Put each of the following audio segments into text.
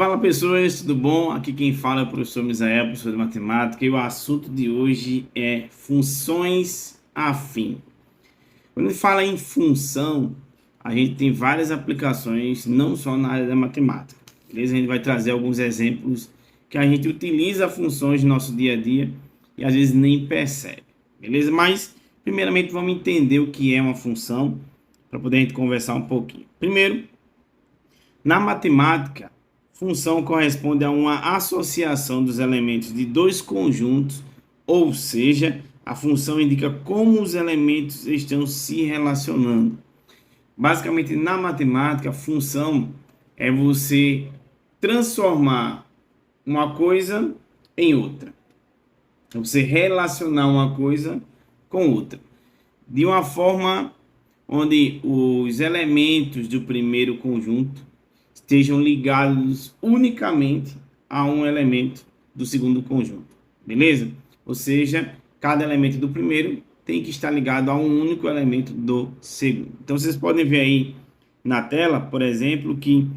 Fala pessoas, tudo bom? Aqui quem fala é o professor Misael, professor de matemática, e o assunto de hoje é funções afim. Quando a gente fala em função, a gente tem várias aplicações, não só na área da matemática. Beleza? A gente vai trazer alguns exemplos que a gente utiliza funções no nosso dia a dia e às vezes nem percebe. Beleza? Mas, primeiramente, vamos entender o que é uma função para poder a gente conversar um pouquinho. Primeiro, na matemática, função corresponde a uma associação dos elementos de dois conjuntos, ou seja, a função indica como os elementos estão se relacionando. Basicamente, na matemática, a função é você transformar uma coisa em outra. É você relacionar uma coisa com outra. De uma forma onde os elementos do primeiro conjunto estejam ligados unicamente a um elemento do segundo conjunto, beleza? Ou seja, cada elemento do primeiro tem que estar ligado a um único elemento do segundo. Então, vocês podem ver aí na tela, por exemplo, que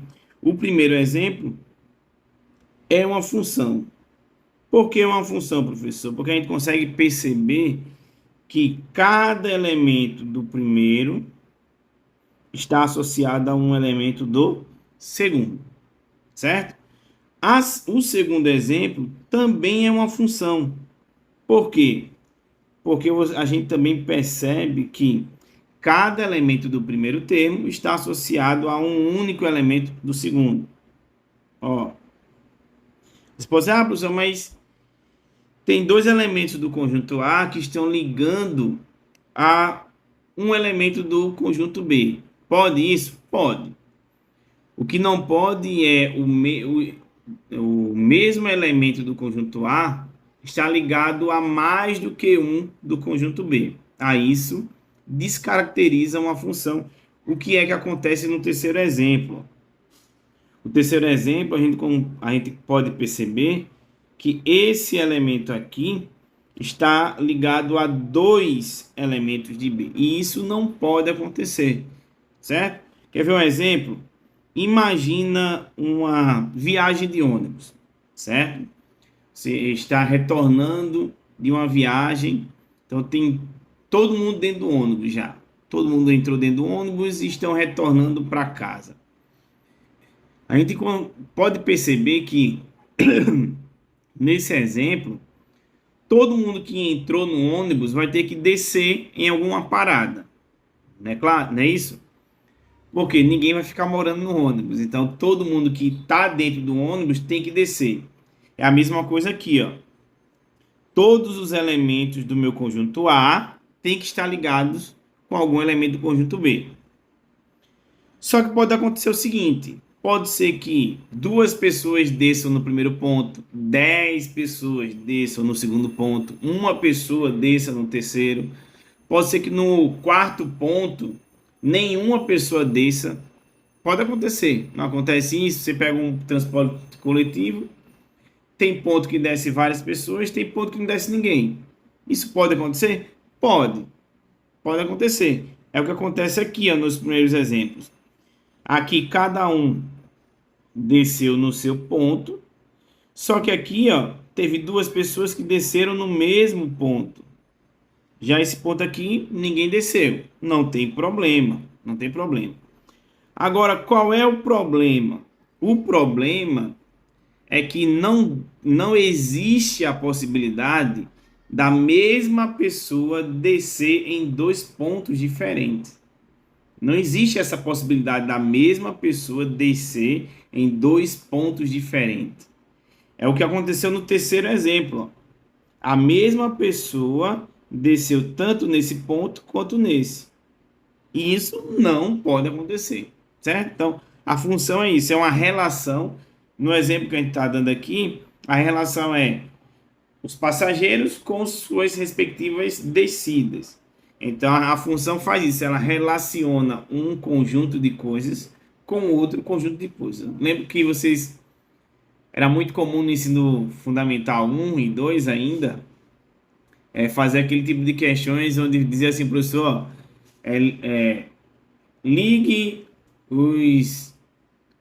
o primeiro exemplo é uma função. Por que uma função, professor? Porque a gente consegue perceber que cada elemento do primeiro está associado a um elemento do segundo, certo? O segundo exemplo também é uma função. Por quê? Porque a gente também percebe que cada elemento do primeiro termo está associado a um único elemento do segundo. Ó, você pode dizer, professor, mas tem dois elementos do conjunto A que estão ligando a um elemento do conjunto B. Pode isso? Pode. O que não pode é o mesmo elemento do conjunto A estar ligado a mais do que um do conjunto B. A isso descaracteriza uma função. O que é que acontece no terceiro exemplo? O terceiro exemplo, a gente pode perceber que esse elemento aqui está ligado a dois elementos de B. E isso não pode acontecer, certo? Quer ver um exemplo? Imagina uma viagem de ônibus, certo? Você está retornando de uma viagem, então tem todo mundo dentro do ônibus já. Todo mundo entrou dentro do ônibus e estão retornando para casa. A gente pode perceber que, nesse exemplo, todo mundo que entrou no ônibus vai ter que descer em alguma parada. Não é claro? Não é isso? Porque ninguém vai ficar morando no ônibus. Então, todo mundo que está dentro do ônibus tem que descer. É a mesma coisa aqui, ó. Todos os elementos do meu conjunto A têm que estar ligados com algum elemento do conjunto B. Só que pode acontecer o seguinte. Pode ser que duas pessoas desçam no primeiro ponto, 10 pessoas desçam no segundo ponto, uma pessoa desça no terceiro. Pode ser que no quarto ponto nenhuma pessoa desça. Pode acontecer. Não acontece isso. Você pega um transporte coletivo, tem ponto que desce várias pessoas, tem ponto que não desce ninguém. Isso pode acontecer? Pode. Pode acontecer. É o que acontece aqui, ó, nos primeiros exemplos. Aqui cada um desceu no seu ponto, só que aqui, ó, teve duas pessoas que desceram no mesmo ponto. Já esse ponto aqui, ninguém desceu. Não tem problema. Não tem problema. Agora, qual é o problema? O problema é que não existe a possibilidade da mesma pessoa descer em dois pontos diferentes. Não existe essa possibilidade da mesma pessoa descer em dois pontos diferentes. É o que aconteceu no terceiro exemplo. A mesma pessoa desceu tanto nesse ponto quanto nesse. E isso não pode acontecer, certo? Então, a função é isso, é uma relação. No exemplo que a gente está dando aqui, a relação é os passageiros com suas respectivas descidas. Então, a função faz isso, ela relaciona um conjunto de coisas com outro conjunto de coisas. Lembro que vocês... Era muito comum no ensino fundamental 1 e 2 ainda, fazer aquele tipo de questões onde dizia assim, professor, ligue os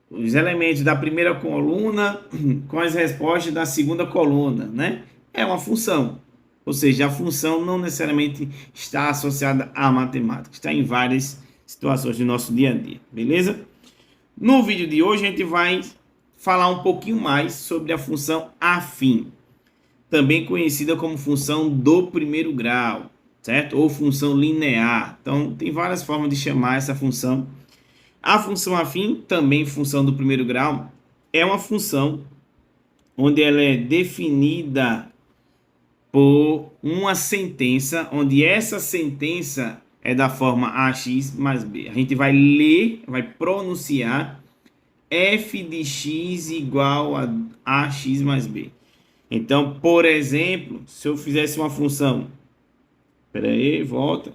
os elementos da primeira coluna com as respostas da segunda coluna, né? É uma função. Ou seja, a função não necessariamente está associada à matemática, está em várias situações do nosso dia a dia, beleza? No vídeo de hoje a gente vai falar um pouquinho mais sobre a função afim, também conhecida como função do primeiro grau, certo? Ou função linear. Então, tem várias formas de chamar essa função. A função afim, também função do primeiro grau, é uma função onde ela é definida por uma sentença, onde essa sentença é da forma ax mais b. A gente vai ler, vai pronunciar f de x igual a ax mais b. Então, por exemplo, se eu fizesse uma função, espera aí, volta,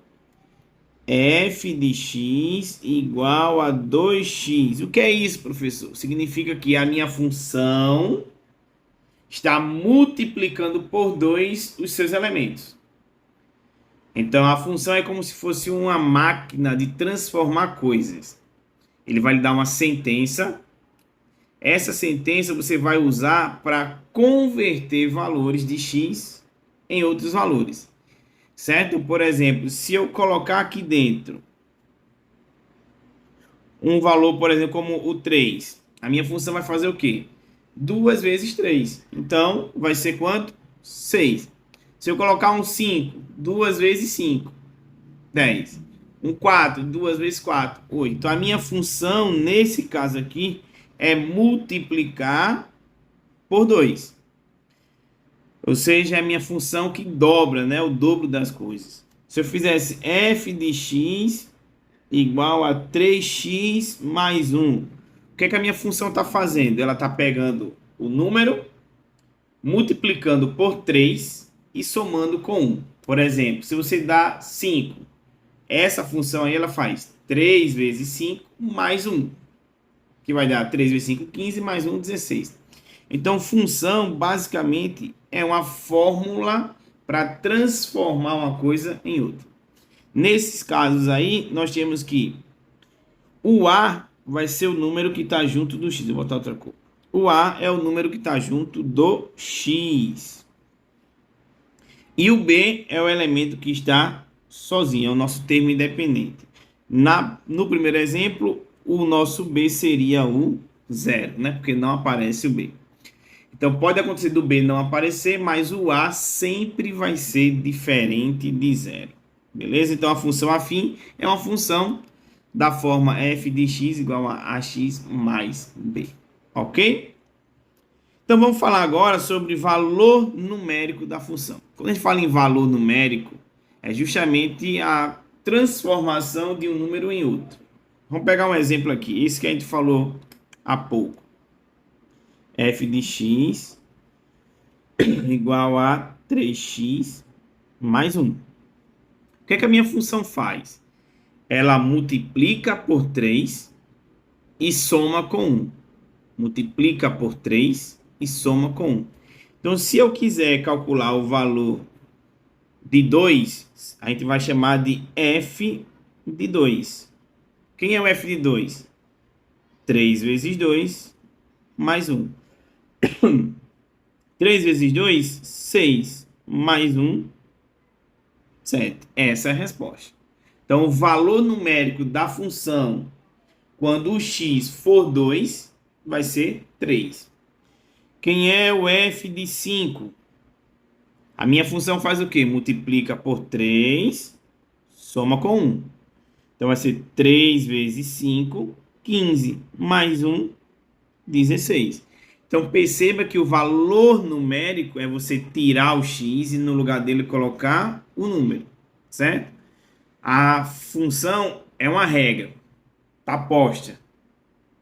f de x igual a 2x. O que é isso, professor? Significa que a minha função está multiplicando por 2 os seus elementos. Então, a função é como se fosse uma máquina de transformar coisas. Ele vai lhe dar uma sentença. Essa sentença você vai usar para converter valores de x em outros valores. Certo? Por exemplo, se eu colocar aqui dentro um valor, por exemplo, como o 3, a minha função vai fazer o quê? 2 vezes 3. Então, vai ser quanto? 6. Se eu colocar um 5, 2 vezes 5, 10. Um 4, 2 vezes 4, 8. Então, a minha função, nesse caso aqui, é multiplicar por 2. Ou seja, é a minha função que dobra, né? O dobro das coisas. Se eu fizesse f de x igual a 3x mais 1. O que é que a minha função está fazendo? Ela está pegando o número, multiplicando por 3 e somando com 1. Por exemplo, se você dá 5, essa função aí ela faz 3 vezes 5 mais 1, que vai dar 3 vezes 5, 15, mais 1, 16. Então, função, basicamente, é uma fórmula para transformar uma coisa em outra. Nesses casos aí, nós temos que o A vai ser o número que está junto do X. Vou botar outra cor. O A é o número que está junto do X. E o B é o elemento que está sozinho, é o nosso termo independente. No primeiro exemplo, o nosso B seria o 0, né? Porque não aparece o B. Então, pode acontecer do B não aparecer, mas o A sempre vai ser diferente de 0. Beleza? Então, a função afim é uma função da forma f de x igual a ax mais b. Ok? Então, vamos falar agora sobre valor numérico da função. Quando a gente fala em valor numérico, é justamente a transformação de um número em outro. Vamos pegar um exemplo aqui, esse que a gente falou há pouco. F de x igual a 3x mais 1. O que é que a minha função faz? Ela multiplica por 3 e soma com 1. Multiplica por 3 e soma com 1. Então, se eu quiser calcular o valor de 2, a gente vai chamar de f de 2. Quem é o f de 2? 3 vezes 2 mais 1. 3 vezes 2, 6, mais 1, 7. Essa é a resposta. Então, o valor numérico da função, quando o x for 2, vai ser 3. Quem é o f de 5? A minha função faz o quê? Multiplica por 3, soma com 1. Então, vai ser 3 vezes 5, 15, mais 1, 16. Então, perceba que o valor numérico é você tirar o x e no lugar dele colocar o número, certo? A função é uma regra, está posta.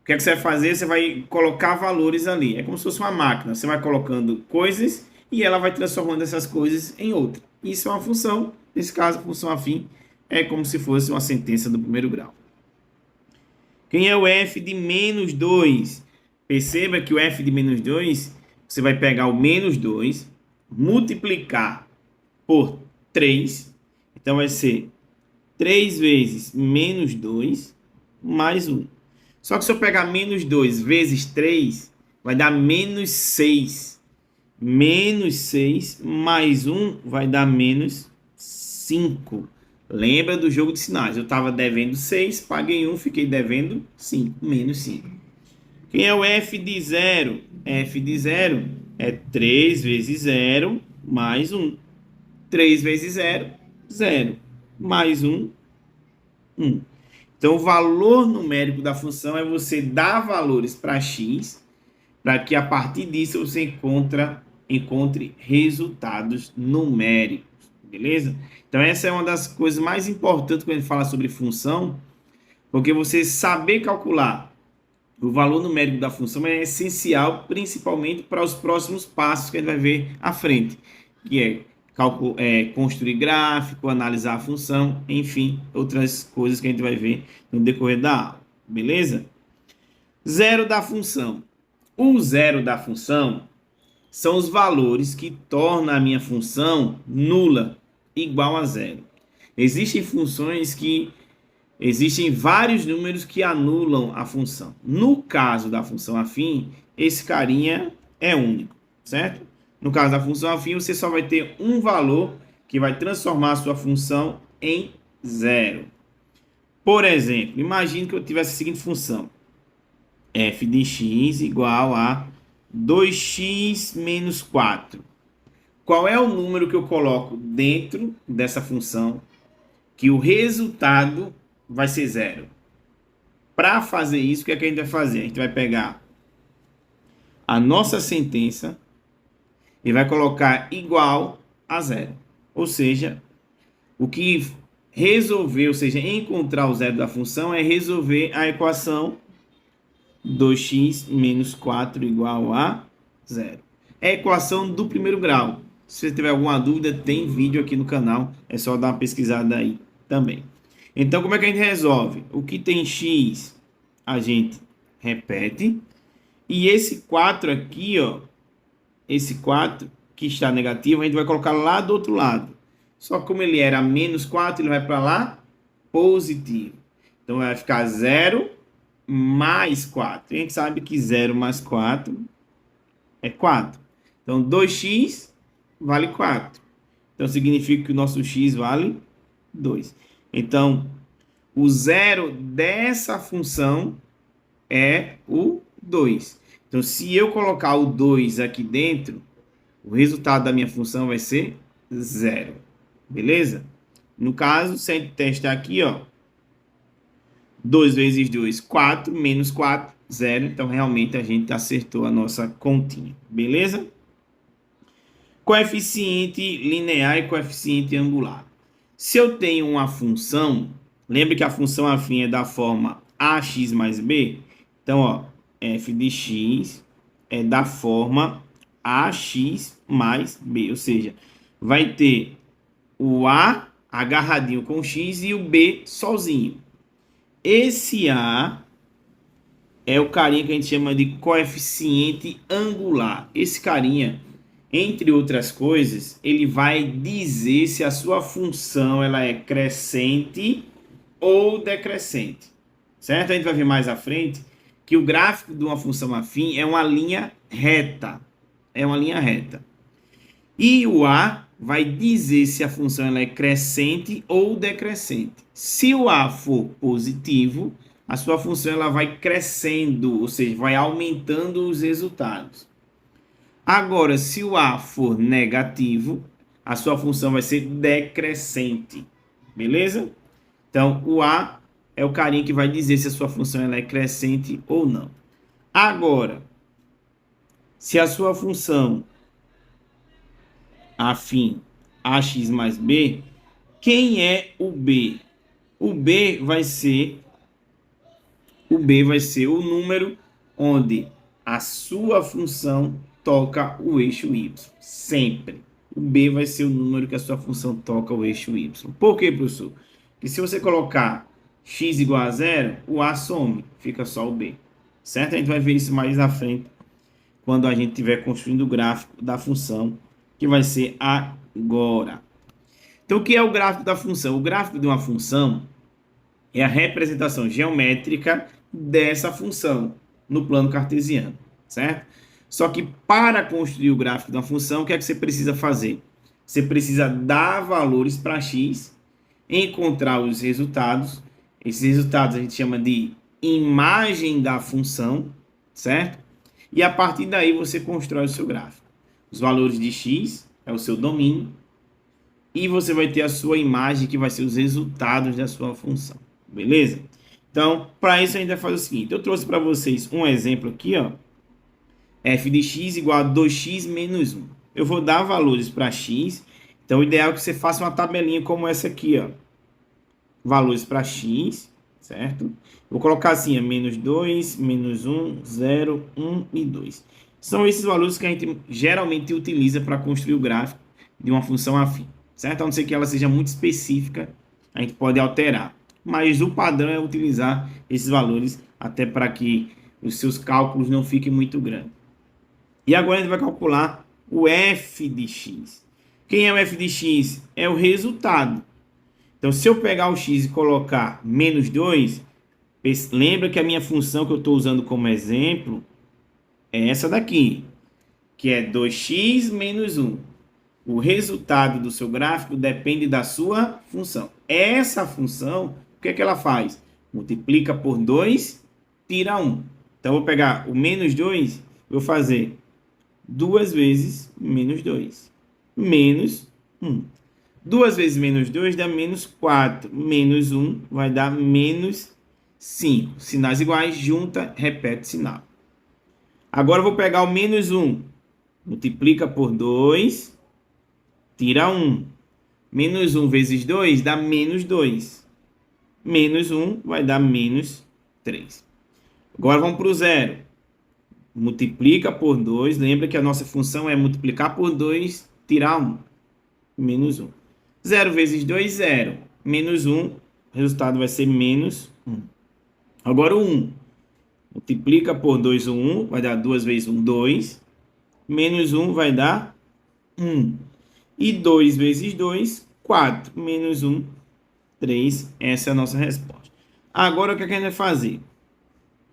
O que é que você vai fazer? Você vai colocar valores ali. É como se fosse uma máquina. Você vai colocando coisas e ela vai transformando essas coisas em outra. Isso é uma função. Nesse caso, a função afim é como se fosse uma sentença do primeiro grau. Quem é o f de menos 2? Perceba que o f de menos 2, você vai pegar o menos 2, multiplicar por 3. Então, vai ser 3 vezes menos 2 mais 1. Só que se eu pegar menos 2 vezes 3, vai dar menos 6. Menos 6 mais 1 vai dar menos 5. Lembra do jogo de sinais? Eu estava devendo 6, paguei 1, fiquei devendo 5, menos 5. Quem é o f de 0? F de 0 é 3 vezes 0 mais 1. 3 vezes 0, 0. Mais 1, 1. Então, o valor numérico da função é você dar valores para x, para que a partir disso você encontre resultados numéricos, beleza? Então, essa é uma das coisas mais importantes quando a gente fala sobre função, porque você saber calcular o valor numérico da função é essencial, principalmente para os próximos passos que a gente vai ver à frente, que é construir gráfico, analisar a função, enfim, outras coisas que a gente vai ver no decorrer da aula, beleza? Zero da função. O zero da função são os valores que tornam a minha função nula, igual a zero. Existem vários números que anulam a função. No caso da função afim, esse carinha é único, certo? No caso da função afim, você só vai ter um valor que vai transformar a sua função em zero. Por exemplo, imagine que eu tivesse a seguinte função. F de x igual a 2x menos 4. Qual é o número que eu coloco dentro dessa função que o resultado vai ser zero? Para fazer isso, o que é que a gente vai fazer? A gente vai pegar a nossa sentença e vai colocar igual a zero. Ou seja, o que resolver, ou seja, encontrar o zero da função é resolver a equação 2x menos 4 igual a zero. É a equação do primeiro grau. Se você tiver alguma dúvida, tem vídeo aqui no canal. É só dar uma pesquisada aí também. Então, como é que a gente resolve? O que tem x, a gente repete. E esse 4 aqui, ó, esse 4 que está negativo, a gente vai colocar lá do outro lado. Só que como ele era menos 4, ele vai para lá positivo. Então, vai ficar 0 mais 4. A gente sabe que 0 mais 4 é 4. Então, 2x vale 4. Então, significa que o nosso x vale 2. Então, o zero dessa função é o 2. Então, se eu colocar o 2 aqui dentro, o resultado da minha função vai ser 0. Beleza? No caso, se a gente testar aqui, ó, 2 vezes 2, 4, menos 4, 0. Então, realmente, a gente acertou a nossa continha. Beleza? Coeficiente linear e coeficiente angular. Se eu tenho uma função, lembre que a função afim é da forma ax mais b. Então, ó, f de x é da forma ax mais b. Ou seja, vai ter o a agarradinho com o x e o b sozinho. Esse a é o carinha que a gente chama de coeficiente angular. Esse carinha, entre outras coisas, ele vai dizer se a sua função ela é crescente ou decrescente. Certo? A gente vai ver mais à frente que o gráfico de uma função afim é uma linha reta. É uma linha reta. E o a vai dizer se a função ela é crescente ou decrescente. Se o a for positivo, a sua função ela vai crescendo, ou seja, vai aumentando os resultados. Agora, se o a for negativo, a sua função vai ser decrescente. Beleza? Então, o a é o carinha que vai dizer se a sua função ela é crescente ou não. Agora, se a sua função afim ax mais b, quem é o b? O b vai ser o número onde a sua função toca o eixo y. Sempre. O b vai ser o número que a sua função toca o eixo y. Por quê, professor? Porque se você colocar x igual a 0, o a some, fica só o b. Certo? A gente vai ver isso mais à frente, quando a gente estiver construindo o gráfico da função, que vai ser agora. Então, o que é o gráfico da função? O gráfico de uma função é a representação geométrica dessa função no plano cartesiano, certo? Só que para construir o gráfico da função, o que é que você precisa fazer? Você precisa dar valores para x, encontrar os resultados. Esses resultados a gente chama de imagem da função, certo? E a partir daí você constrói o seu gráfico. Os valores de x é o seu domínio e você vai ter a sua imagem, que vai ser os resultados da sua função, beleza? Então, para isso a gente vai fazer o seguinte: eu trouxe para vocês um exemplo aqui, ó. F de x igual a 2x menos 1. Eu vou dar valores para x, então o ideal é que você faça uma tabelinha como essa aqui, ó. Valores para x, certo? Vou colocar assim, menos 2, menos 1, 0, 1 e 2. São esses valores que a gente geralmente utiliza para construir o gráfico de uma função afim, certo? A não ser que ela seja muito específica, a gente pode alterar. Mas o padrão é utilizar esses valores até para que os seus cálculos não fiquem muito grandes. E agora a gente vai calcular o f de x. Quem é o f de x? É o resultado. Então, se eu pegar o x e colocar menos 2, lembra que a minha função que eu estou usando como exemplo é essa daqui, que é 2x menos 1. O resultado do seu gráfico depende da sua função. Essa função, o que é que ela faz? Multiplica por 2, tira 1. Então, eu vou pegar o menos 2, vou fazer 2 vezes menos 2, menos 1. 2 vezes menos 2 dá menos 4. Menos 1 vai dar menos 5. Sinais iguais, junta, repete sinal. Agora eu vou pegar o menos 1. Multiplica por 2, tira 1. Menos 1 vezes 2 dá menos 2. Menos 1 vai dar menos 3. Agora vamos para o zero. Multiplica por 2. Lembra que a nossa função é multiplicar por 2, tirar 1. Menos 1. 0 vezes 2, 0. Menos 1, o resultado vai ser menos 1. Agora o 1. Multiplica por 2 o 1, vai dar 2 vezes 1, 2. Menos 1 vai dar 1. E 2 vezes 2, 4. Menos 1, 3. Essa é a nossa resposta. Agora o que a gente vai fazer?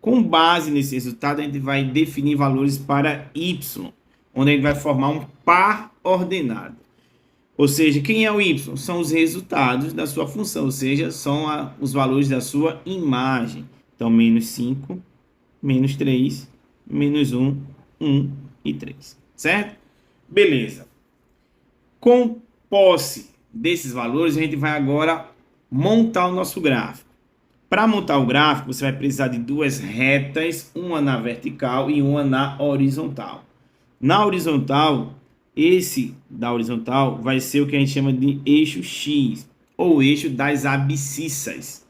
Com base nesse resultado, a gente vai definir valores para y, onde a gente vai formar um par ordenado. Ou seja, quem é o y? São os resultados da sua função, ou seja, são os valores da sua imagem. Então, menos 5, menos 3, menos 1, 1 e 3. Certo? Beleza. Com posse desses valores, a gente vai agora montar o nosso gráfico. Para montar o gráfico, você vai precisar de duas retas, uma na vertical e uma na horizontal. Na horizontal, esse da horizontal vai ser o que a gente chama de eixo X, ou eixo das abscissas.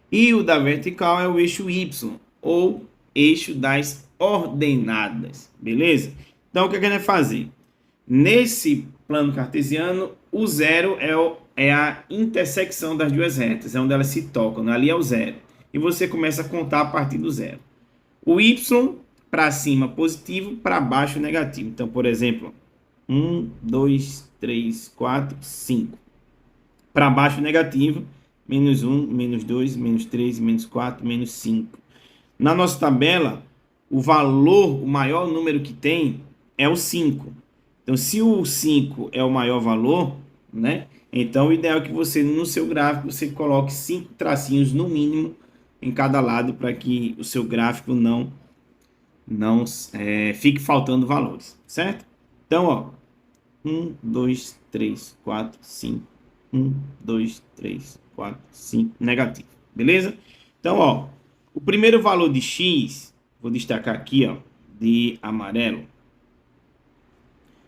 E o da vertical é o eixo Y, ou eixo das ordenadas, beleza? Então, o que a gente vai fazer? Nesse plano cartesiano, o zero é a intersecção das duas retas, é onde elas se tocam, ali é o zero. E você começa a contar a partir do zero. O Y, para cima positivo, para baixo negativo. Então, por exemplo, 1, 2, 3, 4, 5. Para baixo negativo, menos 1, menos 2, menos 3, menos 4, menos 5. Na nossa tabela, o valor, o maior número que tem é o 5. Então, se o 5 é o maior valor, né? Então, o ideal é que você, no seu gráfico, você coloque 5 tracinhos no mínimo em cada lado para que o seu gráfico não fique faltando valores, certo? Então, ó, 1, 2, 3, 4, 5. 1, 2, 3, 4, 5, negativo, beleza? Então, ó, o primeiro valor de x, vou destacar aqui, ó, de amarelo.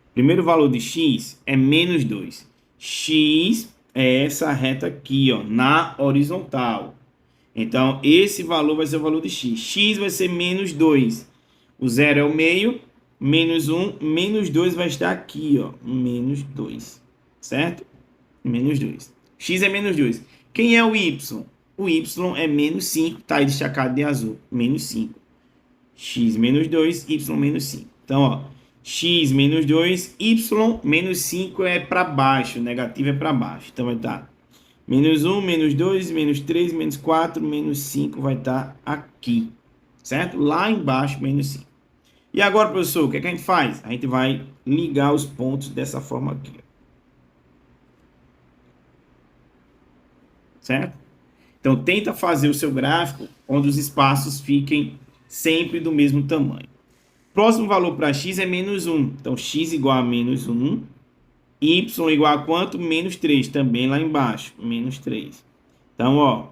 O primeiro valor de x é menos 2. X é essa reta aqui, ó, na horizontal. Então, esse valor vai ser o valor de x. X vai ser menos 2. O zero é o meio, menos 1, menos 2 vai estar aqui, ó, menos 2, certo? Menos 2. X é menos 2. Quem é o y? O y é menos 5, tá aí destacado de azul, menos 5. X menos 2, y menos 5. Então, ó, x menos 2, y menos 5 é para baixo, negativo é para baixo. Então, vai dar Menos 1, menos 2, menos 3, menos 4, menos 5 vai estar aqui, certo? Lá embaixo, menos 5. E agora, professor, o que é que a gente faz? A gente vai ligar os pontos dessa forma aqui, certo? Então, tenta fazer o seu gráfico onde os espaços fiquem sempre do mesmo tamanho. Próximo valor para x é menos 1. Então, x igual a menos 1. Y igual a quanto? Menos 3. Também lá embaixo, menos 3. Então, ó,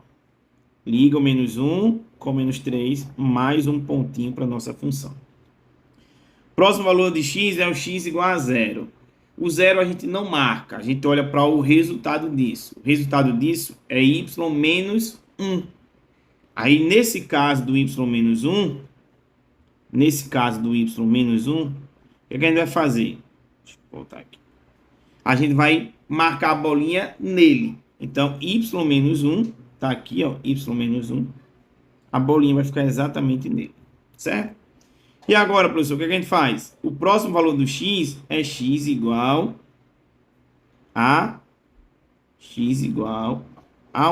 liga o menos 1 com menos 3, mais um pontinho para a nossa função. Próximo valor de x é o x igual a 0. O 0 a gente não marca, a gente olha para o resultado disso. O resultado disso é y menos 1. Aí, nesse caso do y menos 1, o que a gente vai fazer? Deixa eu voltar aqui. A gente vai marcar a bolinha nele. Então, y menos 1, tá aqui, ó, y menos 1. A bolinha vai ficar exatamente nele, certo? E agora, professor, o que a gente faz? O próximo valor do x é x igual a 1. X igual a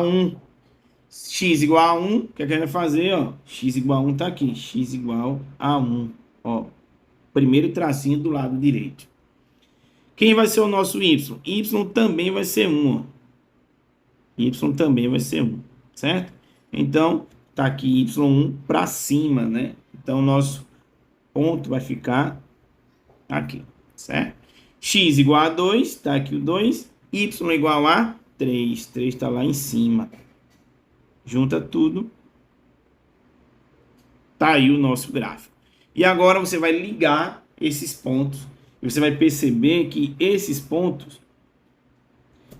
1, o que a gente vai fazer? Ó? X igual a 1 tá aqui. X igual a 1. Ó, primeiro tracinho do lado direito. Quem vai ser o nosso y? Y também vai ser 1. Ó. Y também vai ser 1, certo? Então, tá aqui y1 para cima, né? Então, o nosso ponto vai ficar aqui, certo? X igual a 2, tá aqui o 2. Y igual a 3. 3 tá lá em cima. Junta tudo. Tá aí o nosso gráfico. E agora você vai ligar esses pontos. E você vai perceber que esses pontos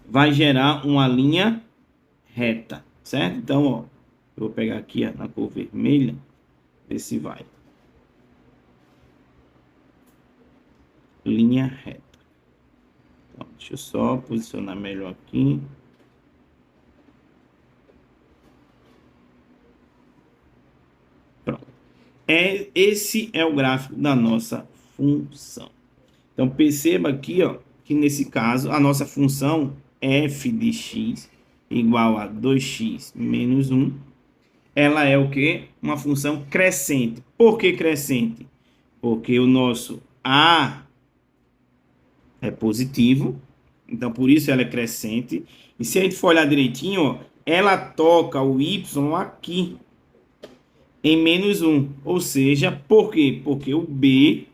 vai gerar uma linha reta, certo? Então, ó, eu vou pegar aqui ó, na cor vermelha, ver se vai. Linha reta. Então, deixa eu só posicionar melhor aqui. Pronto. Esse é o gráfico da nossa função. Então, perceba aqui, ó, que nesse caso, a nossa função f de x igual a 2x menos 1, ela é o quê? Uma função crescente. Por que crescente? Porque o nosso a é positivo, então por isso ela é crescente. E se a gente for olhar direitinho, ó, ela toca o y aqui, em menos 1. Ou seja, por quê? Porque o b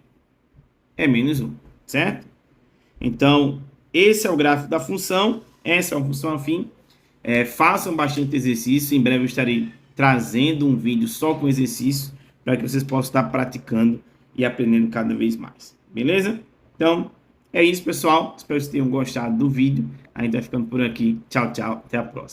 é menos 1, certo? Então, esse é o gráfico da função, essa é uma função afim. Façam bastante exercício, em breve eu estarei trazendo um vídeo só com exercício, para que vocês possam estar praticando e aprendendo cada vez mais, beleza? Então, é isso, pessoal. Espero que vocês tenham gostado do vídeo. A gente vai ficando por aqui. Tchau, tchau. Até a próxima.